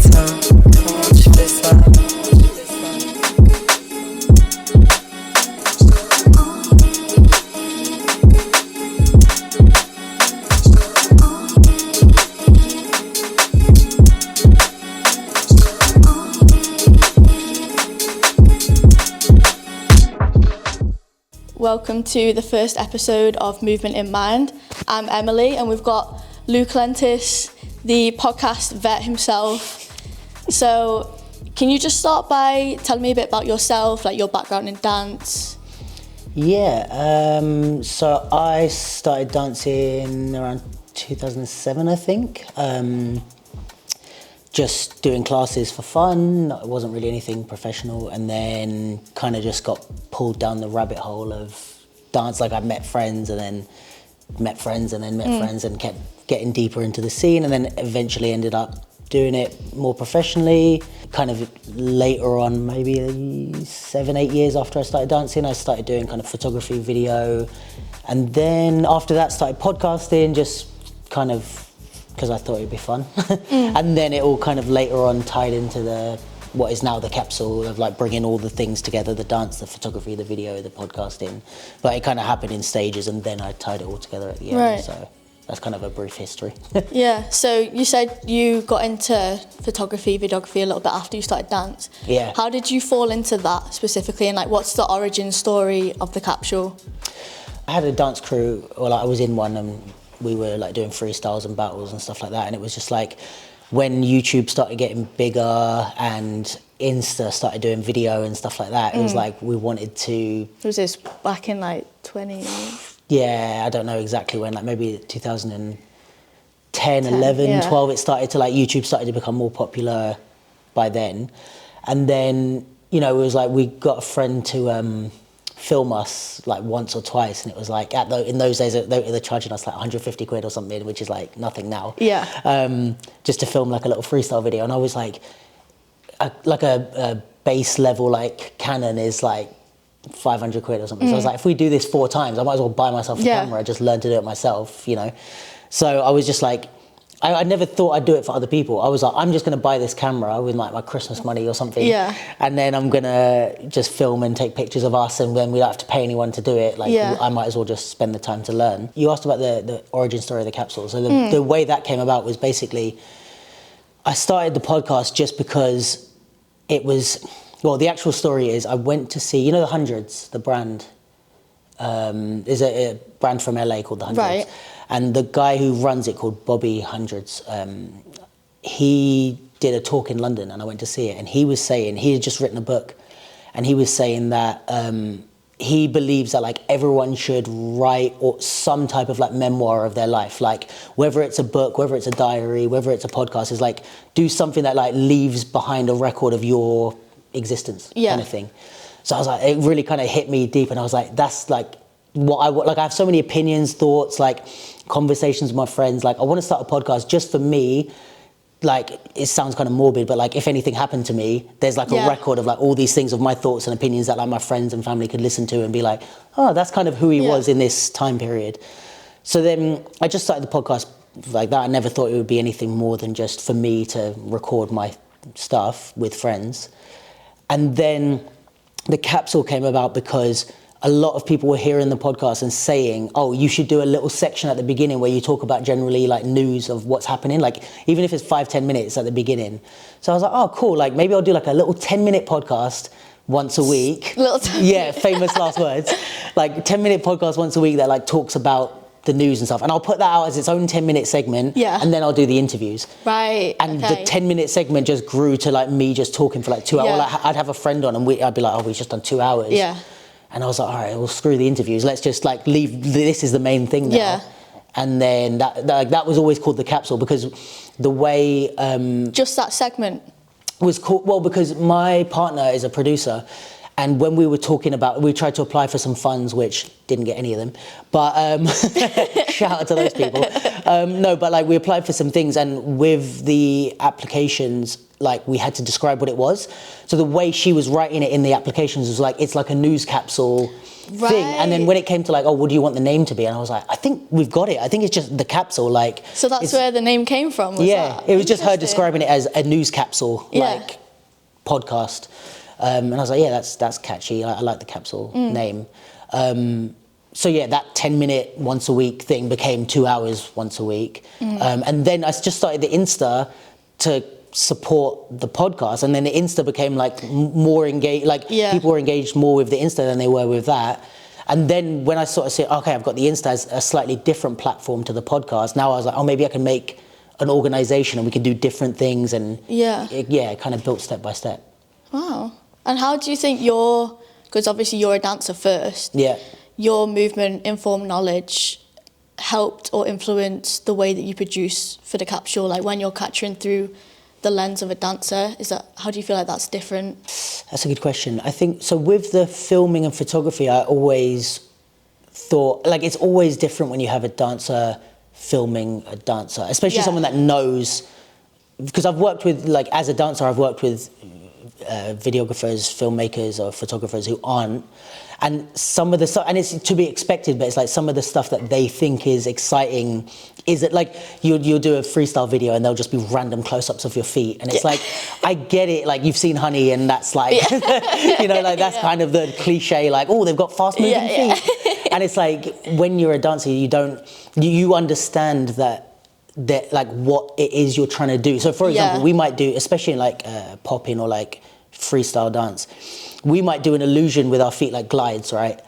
time. Come on, je fais ça. Welcome to the first episode of Movement in Mind. I'm Emily and we've got Lentes, the podcast vet himself. So can you just start by telling me a bit about yourself, like your background in dance? Yeah, so I started dancing around 2007, I think. Just doing classes for fun. It wasn't really anything professional, and then kind of just got pulled down the rabbit hole of dance. Like I met friends and then met friends and then met friends and kept getting deeper into the scene, and then eventually ended up doing it more professionally. Kind of later on, maybe 7-8 years after I started dancing, I started doing kind of photography, video, and then after that started podcasting, just kind of because I thought it'd be fun. And then it all kind of later on tied into what is now the Capsule of like bringing all the things together, the dance, the photography, the video, the podcasting. But it kind of happened in stages and then I tied it all together at the end. Right. So that's kind of a brief history. Yeah, so you said you got into photography, videography a little bit after you started dance. Yeah. How did you fall into that specifically, and like what's the origin story of the Capsule? I had a dance crew, well, I was in one and we were like doing freestyles and battles and stuff like that, and it was just like when YouTube started getting bigger and Insta started doing video and stuff like that, it was like we wanted to... Was this back in like 20... Yeah, I don't know exactly when, like maybe 2010, 11, 12, it started to like, YouTube started to become more popular by then. And then, you know, it was like we got a friend to film us like once or twice, and it was like in those days they're charging us like 150 quid or something, which is like nothing now. Yeah. Just to film like a little freestyle video, and I was like a base level like Canon is like 500 quid or something. So I was like, if we do this 4 times, I might as well buy myself a camera, just learn to do it myself, you know. So I was just like, I never thought I'd do it for other people. I was like, I'm just going to buy this camera with like my Christmas money or something. Yeah. And then I'm going to just film and take pictures of us, and then we don't have to pay anyone to do it. Like, I might as well just spend the time to learn. You asked about the origin story of the Capsule. So the way that came about was basically, I started the podcast just because it was, well, the actual story is I went to see, you know, the Hundreds, the brand. There's a brand from LA called the Hundreds. Right. And the guy who runs it, called Bobby Hundreds, he did a talk in London and I went to see it. And he was saying, he had just written a book, and he was saying that he believes that like everyone should write or some type of like memoir of their life. Like whether it's a book, whether it's a diary, whether it's a podcast, is like do something that like leaves behind a record of your existence, kind of thing. So I was like, it really kind of hit me deep, and I was like, that's like what I have so many opinions, thoughts, like conversations with my friends. Like I want to start a podcast just for me. Like it sounds kind of morbid, but like if anything happened to me, there's like a record of like all these things of my thoughts and opinions that like my friends and family could listen to and be like, oh, that's kind of who he was in this time period. So then I just started the podcast like that. I never thought it would be anything more than just for me to record my stuff with friends. And then the Capsule came about because a lot of people were hearing the podcast and saying, oh, you should do a little section at the beginning where you talk about generally like news of what's happening, like even if it's 5-10 minutes at the beginning. So I was like, oh, cool, like maybe I'll do like a little 10-minute podcast once a week. Yeah, famous last words. Like 10-minute podcast once a week that like talks about the news and stuff. And I'll put that out as its own 10-minute segment, and then I'll do the interviews. Right, And the 10-minute segment just grew to like me just talking for like 2 hours. Like, I'd have a friend on and I'd be like, oh, we've just done 2 hours. Yeah. And I was like, all right, well, screw the interviews. Let's just like leave, this is the main thing now. Yeah. And then that was always called the Capsule because the way... just that segment? Was called, well, because my partner is a producer, and when we were talking about, we tried to apply for some funds, which didn't get any of them, but shout out to those people. No, but like we applied for some things, and with the applications, like we had to describe what it was. So the way she was writing it in the applications was like, it's like a news capsule thing. And then when it came to like, oh, what do you want the name to be? And I was like, I think we've got it. I think it's just the capsule. Like, so that's where the name came from, was that? It was just her describing it as a news capsule, like podcast. And I was like, yeah, that's catchy. I like the capsule name. So yeah, that 10-minute once a week thing became 2 hours once a week. And then I just started the Insta to support the podcast. And then the Insta became like more engaged, like people were engaged more with the Insta than they were with that. And then when I sort of said, okay, I've got the Insta as a slightly different platform to the podcast, now I was like, oh, maybe I can make an organization and we can do different things. And it kind of built step by step. Wow. And how do you think because obviously you're a dancer first. Yeah. Your movement-informed knowledge helped or influenced the way that you produce for the capsule? Like when you're capturing through the lens of a dancer, how do you feel like that's different? That's a good question. I think, so with the filming and photography, I always thought, like it's always different when you have a dancer filming a dancer, especially someone that knows, because I've worked with, like as a dancer, I've worked with videographers, filmmakers or photographers who aren't. And some of the stuff, and it's to be expected, but it's like some of the stuff that they think is exciting is that like you'll do a freestyle video and there'll just be random close-ups of your feet. And it's like, I get it, like you've seen Honey and that's like, you know, like that's kind of the cliche, like, oh, they've got fast moving feet. And it's like, when you're a dancer, you understand that like what it is you're trying to do. So for example, we might do, especially in like popping or like freestyle dance, we might do an illusion with our feet, like glides, right?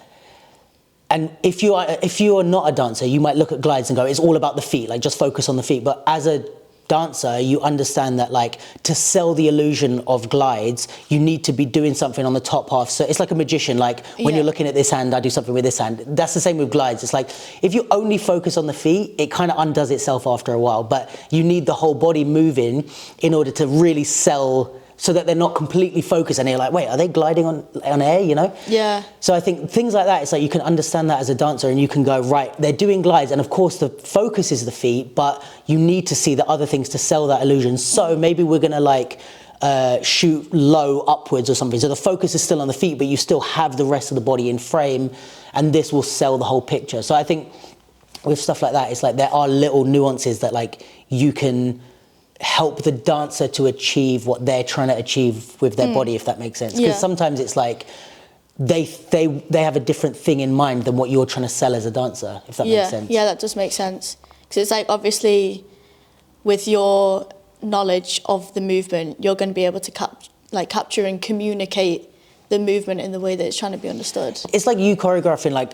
And if you are not a dancer, you might look at glides and go, it's all about the feet, like just focus on the feet. But as a dancer, you understand that like to sell the illusion of glides, you need to be doing something on the top half. So it's like a magician, like when you're looking at this hand, I do something with this hand. That's the same with glides. It's like, if you only focus on the feet, it kind of undoes itself after a while, but you need the whole body moving in order to really sell, so that they're not completely focused and you're like, wait, are they gliding on air, you know? Yeah. So I think things like that, it's like you can understand that as a dancer and you can go, right, they're doing glides and of course the focus is the feet, but you need to see the other things to sell that illusion. So maybe we're gonna like shoot low upwards or something. So the focus is still on the feet, but you still have the rest of the body in frame and this will sell the whole picture. So I think with stuff like that, it's like there are little nuances that like you can help the dancer to achieve what they're trying to achieve with their body, if that makes sense. Because sometimes it's like they have a different thing in mind than what you're trying to sell as a dancer, if that makes sense. Yeah, that does make sense. Because it's like, obviously, with your knowledge of the movement, you're going to be able to capture and communicate the movement in the way that it's trying to be understood. It's like you choreographing like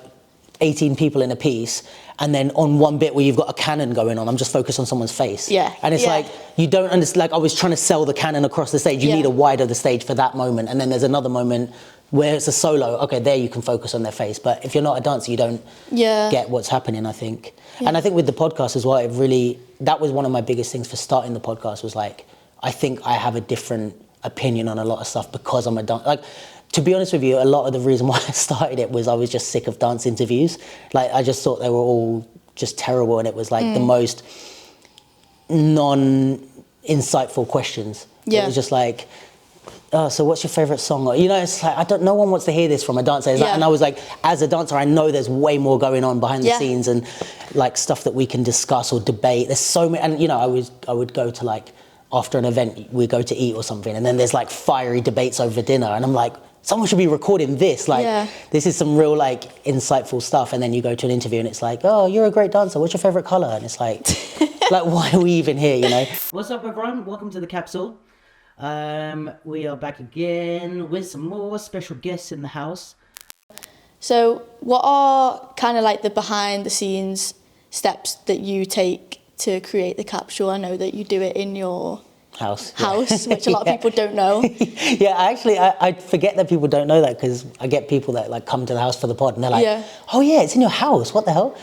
18 people in a piece, and then on one bit where you've got a cannon going on, I'm just focused on someone's face. And it's like, you don't understand, like I was trying to sell the cannon across the stage, you need a wider the stage for that moment, and then there's another moment where it's a solo, okay, there you can focus on their face, but if you're not a dancer, you don't get what's happening, I think. And I think with the podcast as well, that was one of my biggest things for starting the podcast, was like, I think I have a different opinion on a lot of stuff because I'm a dancer. Like, to be honest with you, a lot of the reason why I started it was I was just sick of dance interviews. Like, I just thought they were all just terrible, and it was like the most non-insightful questions. It was just like, oh, so what's your favorite song? Or, you know, it's like, no one wants to hear this from a dancer. Like, and I was like, as a dancer, I know there's way more going on behind the scenes and like stuff that we can discuss or debate. There's so many, and you know, I would go to like, after an event, we go to eat or something, and then there's like fiery debates over dinner, and I'm like, someone should be recording this. Like, this is some real like insightful stuff. And then you go to an interview and it's like, oh, you're a great dancer. What's your favorite color? And it's like, like, why are we even here, you know? What's up, everyone? Welcome to the Capsule. We are back again with some more special guests in the house. So what are kind of like the behind the scenes steps that you take to create the capsule? I know that you do it in your house, which a lot of people don't know. I forget that people don't know that, because I get people that like come to the house for the pod and they're like, oh yeah, it's in your house, what the hell?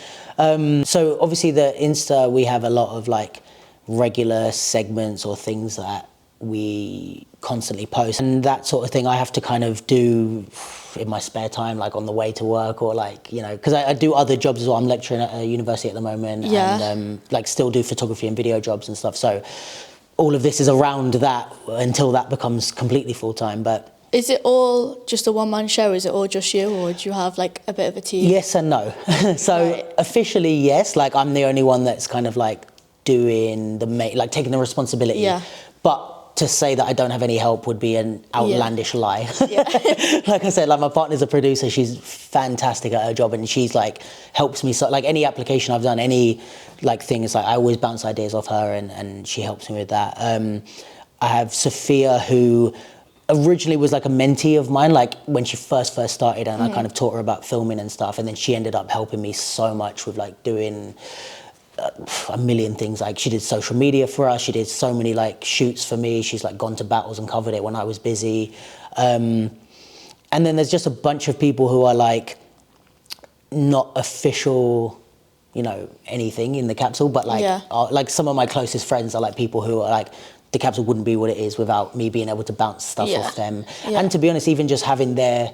So obviously the Insta, we have a lot of like regular segments or things that we constantly post, and that sort of thing I have to kind of do in my spare time, like on the way to work, or like, you know, because I do other jobs as well. I'm lecturing at a university at the moment, and like still do photography and video jobs and stuff. So all of this is around that until that becomes completely full-time. But is it all just a one-man show? Is it all just you, or do you have like a bit of a team? yes and no. So Right. officially, yes, like I'm the only one that's kind of like doing like taking the responsibility. Yeah. But to say that I don't have any help would be an outlandish lie. Yeah. Like I said, like my partner's a producer. She's fantastic at her job, and she's like helps me. So like any application I've done, any like thing, it's like I always bounce ideas off her, and she helps me with that. I have Sophia, who originally was like a mentee of mine, like when she first started, and I kind of taught her about filming and stuff, and then she ended up helping me so much with like doing a million things. Like she did social media for us, she did so many like shoots for me, she's like gone to battles and covered it when I was busy. And then there's just a bunch of people who are like not official, you know, anything in the Capsule, but like like some of my closest friends are like people who are like, the Capsule wouldn't be what it is without me being able to bounce stuff off them. And to be honest, even just having their,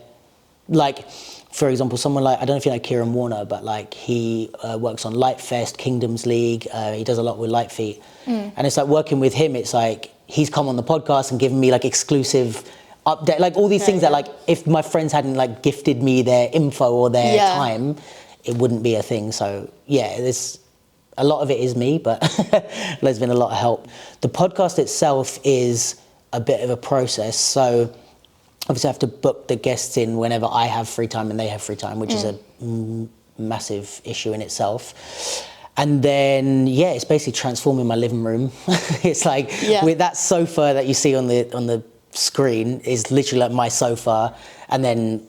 like, for example, someone like, I don't know if you know Kieran Warner, but like he works on Light Fest, Kingdoms League. He does a lot with Light Feet. And it's like working with him, it's like he's come on the podcast and given me like exclusive update, like all these things that like if my friends hadn't like gifted me their info or their time, it wouldn't be a thing. So yeah, there's a lot of it is me, but there's been a lot of help. The podcast itself is a bit of a process. So obviously I have to book the guests in whenever I have free time and they have free time, which is a massive issue in itself. And then, yeah, it's basically transforming my living room. It's like with that sofa that you see on the screen is literally like my sofa, and then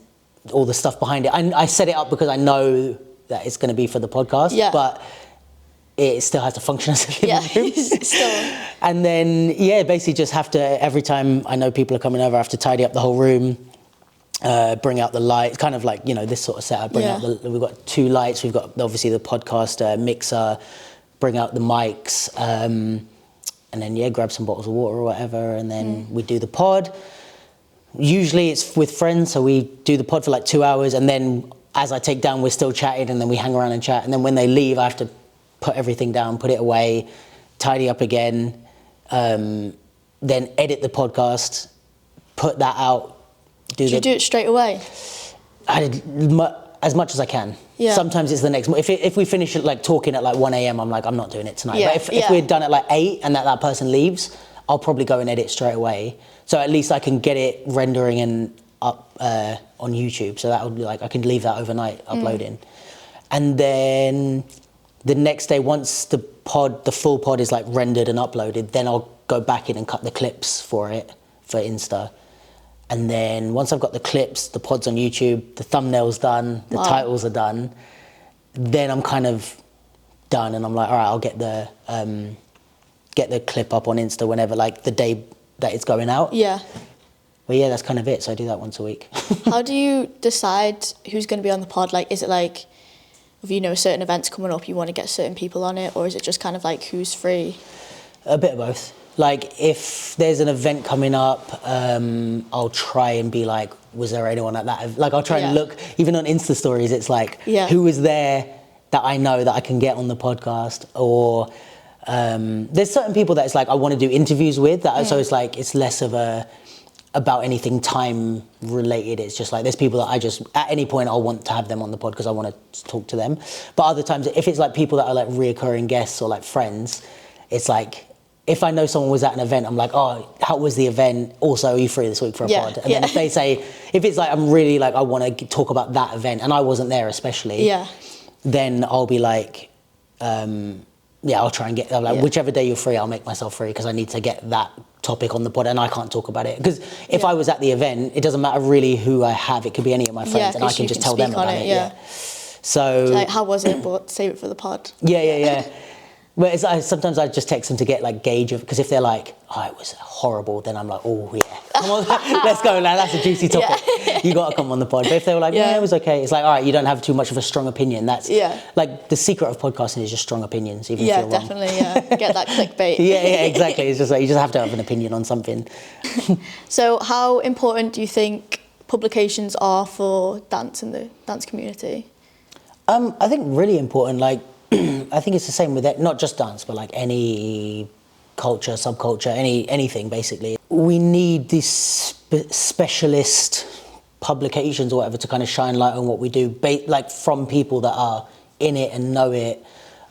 all the stuff behind it. I set it up because I know that it's going to be for the podcast, but it still has to function as a living room. Still. And then, yeah, basically just have to, every time I know people are coming over, I have to tidy up the whole room, bring out the lights, kind of like, you know, this sort of setup. We've got 2 lights, we've got obviously the podcast mixer, bring out the mics, and then, yeah, grab some bottles of water or whatever, and then we do the pod. Usually it's with friends, so we do the pod for like 2 hours, and then as I take down, we're still chatting, and then we hang around and chat, and then when they leave, I have to put everything down, put it away, tidy up again, then edit the podcast, put that out. Do you do it straight away? As much as I can. Sometimes it's the next morning. If we finish like talking at like 1 a.m, I'm like, I'm not doing it tonight. But if we're done at like 8 and that person leaves, I'll probably go and edit straight away. So at least I can get it rendering and up on YouTube. So that would be like, I can leave that overnight uploading. And then the next day, once the full pod is like rendered and uploaded, then I'll go back in and cut the clips for it, for Insta. And then once I've got the clips, the pod's on YouTube, the thumbnail's done, the titles are done, then I'm kind of done, and I'm like, all right, I'll get the clip up on Insta whenever, like the day that it's going out. Yeah. But yeah, that's kind of it. So I do that once a week. How do you decide who's going to be on the pod? Like, is it like, if you know certain events coming up, you want to get certain people on it, or is it just kind of like who's free? A bit of both. Like if there's an event coming up, I'll try and be like, was there anyone at that? Like I'll try and look, even on Insta stories, it's like, who was there that I know that I can get on the podcast? Or there's certain people that it's like I want to do interviews with. So it's like, it's less of about anything time related. It's just like there's people that I just at any point I'll want to have them on the pod because I want to talk to them. But other times if it's like people that are like reoccurring guests or like friends, it's like if I know someone was at an event, I'm like, oh, how was the event? Also, are you free this week for a pod? And then if they say, if it's like I'm really like I want to talk about that event and I wasn't there especially, then I'll be like, I'll try and get like whichever day you're free, I'll make myself free because I need to get that topic on the pod and I can't talk about it. Because if I was at the event, it doesn't matter really who I have. It could be any of my friends and I can just tell them about it. So like, how was it? But save it for the pod. But it's, sometimes I just text them to get like gauge of, because if they're like, oh, it was horrible, then I'm like, oh yeah, come on, let's go, like, that's a juicy topic. You got to come on the pod. But if they were like, yeah, it was okay, it's like, all right, you don't have too much of a strong opinion. That's like the secret of podcasting is just strong opinions, even if you're wrong. Definitely, get that clickbait. Exactly. It's just like you just have to have an opinion on something. So how important do you think publications are for dance in the dance community? I think really important. Like I think it's the same with it, not just dance, but like any culture, subculture, anything basically. We need these specialist publications or whatever to kind of shine light on what we do, like from people that are in it and know it.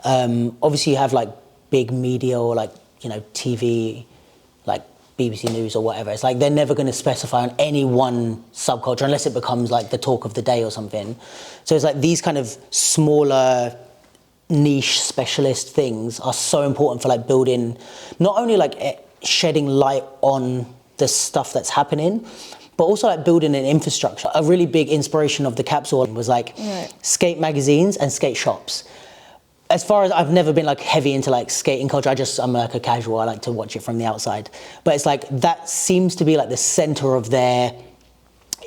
Obviously you have like big media or like, you know, TV, like BBC News or whatever. It's like they're never going to specify on any one subculture unless it becomes like the talk of the day or something. So it's like these kind of smaller niche specialist things are so important for like building, not only like shedding light on the stuff that's happening, but also like building an infrastructure. A really big inspiration of the Capsule was like skate magazines and skate shops. As far as I've never been like heavy into like skating culture, I'm like a casual, I like to watch it from the outside. But it's like, that seems to be like the center of their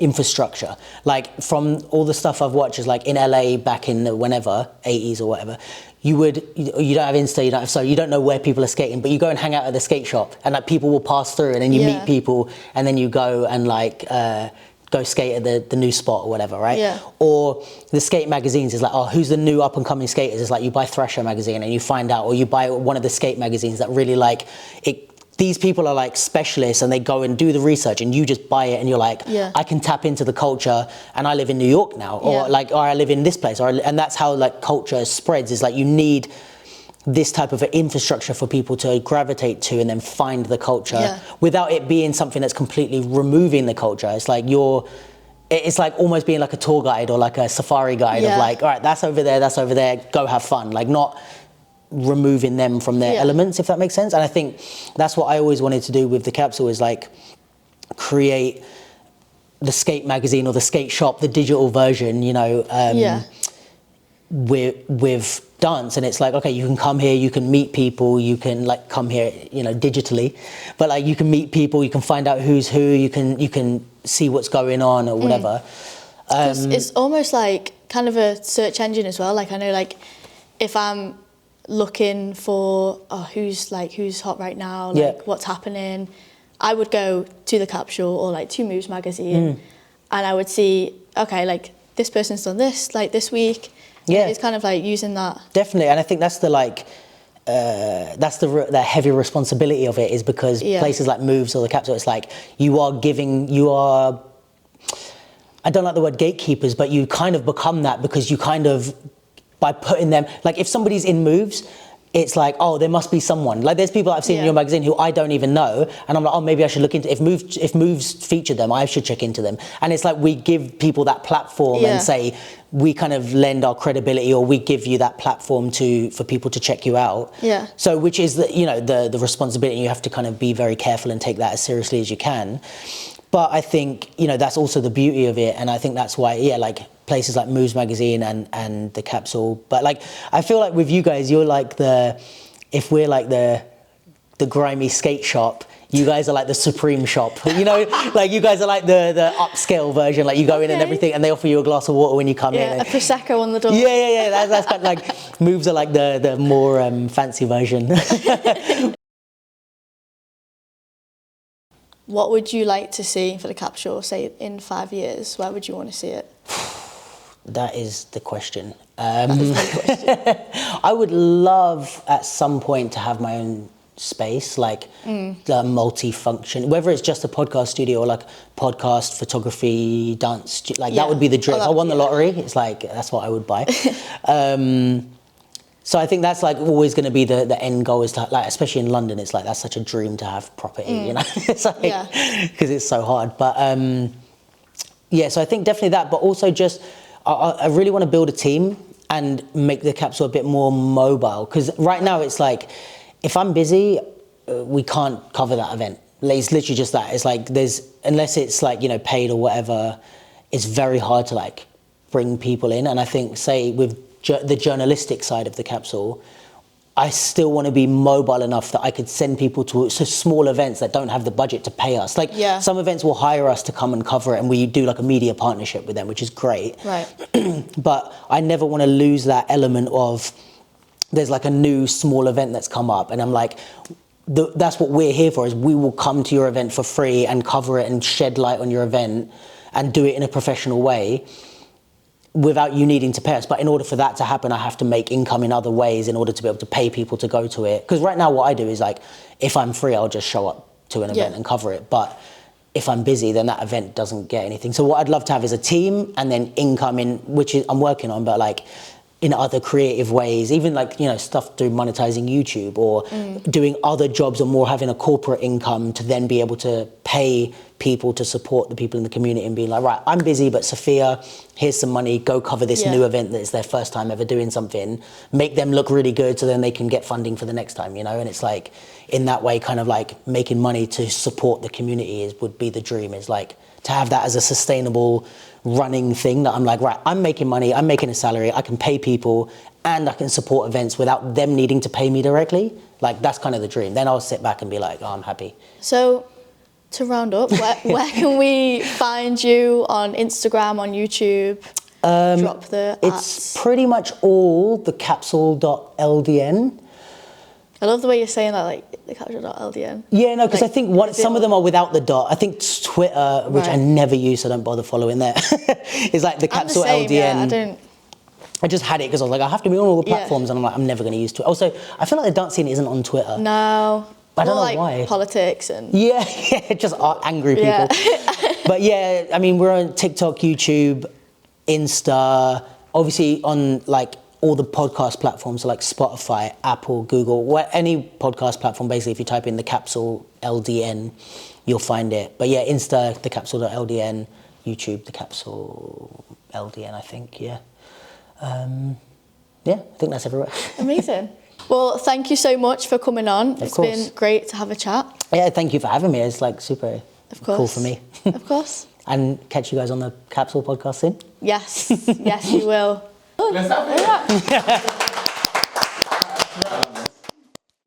infrastructure. Like from all the stuff I've watched is like in LA back in the whenever, 80s or whatever, you don't have Insta, you don't know where people are skating, but you go and hang out at the skate shop and like people will pass through and then you meet people and then you go and like, go skate at the new spot or whatever, right? Yeah. Or the skate magazines is like, oh, who's the new up and coming skaters? It's like you buy Thrasher magazine and you find out, or you buy one of the skate magazines that really like it. These people are like specialists and they go and do the research and you just buy it and you're like, I can tap into the culture and I live in New York now, or like, or I live in this place, and that's how like culture spreads. Is like you need this type of an infrastructure for people to gravitate to and then find the culture without it being something that's completely removing the culture. It's like it's like almost being like a tour guide or like a safari guide of like, all right, that's over there, go have fun. Like not removing them from their elements, if that makes sense. And I think that's what I always wanted to do with the Capsule, is like create the skate magazine or the skate shop, the digital version, you know, with dance. And it's like, okay, you can come here, you can meet people, you can like come here, you know, digitally, but like you can meet people, you can find out who's who, you can see what's going on or whatever. It's almost like kind of a search engine as well. Like I know, like if I'm looking for who's hot right now, like what's happening, I would go to the Capsule or like to Moves magazine and I would see, okay, like this person's done this like this week. It's kind of like using that. Definitely. And I think that's the like that's the heavy responsibility of it, is because places like Moves or the Capsule, it's like you are, I don't like the word gatekeepers, but you kind of become that, because you kind of, by putting them, like if somebody's in Moves, it's like, oh, there must be someone. Like there's people I've seen in your magazine who I don't even know, and I'm like, oh, maybe I should look into, if Moves featured them, I should check into them. And it's like we give people that platform and say, we kind of lend our credibility, or we give you that platform for people to check you out. So which is the responsibility. You have to kind of be very careful and take that as seriously as you can. But I think, that's also the beauty of it, and I think that's why, like places like Moves magazine and the Capsule. But like, I feel like with you guys, you're like if we're like the grimy skate shop, you guys are like the supreme shop, like you guys are like the upscale version, like you go in and everything and they offer you a glass of water when you come in. A Prosecco on the door. That's kind of like, Moves are like the more fancy version. What would you like to see for the Capsule, say in 5 years? Where would you want to see it? That is the question. I would love at some point to have my own space, like the multi-function, whether it's just a podcast studio or like podcast, photography, dance, like that would be the dream. If I won the lottery, it's like, that's what I would buy. So I think that's like always going to be the end goal, is to like, especially in London, it's like that's such a dream to have property, it's like, because it's so hard. But so I think definitely that, but also just I really want to build a team and make the Capsule a bit more mobile, because right now it's like, if I'm busy, we can't cover that event. It's literally just that. It's like unless it's like, paid or whatever, it's very hard to like bring people in. And I think, say with the journalistic side of the Capsule, I still want to be mobile enough that I could send people to small events that don't have the budget to pay us. Like some events will hire us to come and cover it, and we do like a media partnership with them, which is great. But I never want to lose that element of, there's like a new small event that's come up and I'm like, that's what we're here for, is we will come to your event for free and cover it and shed light on your event and do it in a professional way. without you needing to pay us. But in order for that to happen, I have to make income in other ways in order to be able to pay people to go to it. Because right now what I do is like, if I'm free, I'll just show up to an event and cover it. But if I'm busy, then that event doesn't get anything. So what I'd love to have is a team and then income in, which is, I'm working on, but like in other creative ways, even like, you know, stuff through monetizing YouTube or doing other jobs or more having a corporate income to then be able to pay people to support the people in the community and being like, right, I'm busy, but Sophia, here's some money, go cover this new event that is their first time ever doing something, make them look really good so then they can get funding for the next time, you know? And it's like, in that way, kind of like making money to support the community would be the dream, is like to have that as a sustainable running thing that I'm like, right, I'm making money, I'm making a salary, I can pay people and I can support events without them needing to pay me directly. Like that's kind of the dream. Then I'll sit back and be like, oh, I'm happy. So to round up, where can we find you on Instagram, on YouTube? Drop the It's pretty much all the capsule.ldn. I love the way you're saying that, like the capsule.ldn. Yeah, no, because like, I think some of them are without the dot. I think Twitter, which I never use, so I don't bother following there, is like the capsule LDN. Yeah, I just had it because I was like, I have to be on all the platforms, and I'm like, I'm never going to use Twitter. Also, I feel like the dancing isn't on Twitter. No. I don't know like why. Politics and... Yeah, just angry people. Yeah. But yeah, I mean, we're on TikTok, YouTube, Insta, obviously on like all the podcast platforms like Spotify, Apple, Google, any podcast platform, basically, if you type in the Capsule LDN, you'll find it. But yeah, Insta, the Capsule.ldn, YouTube, the Capsule LDN, I think, yeah. Yeah, I think that's everywhere. Amazing. Well, thank you so much for coming on. It's been great to have a chat. Yeah, thank you for having me. It's like super cool for me. Of course. And catch you guys on the Capsule podcast soon. Yes, yes, you will. Let's have it.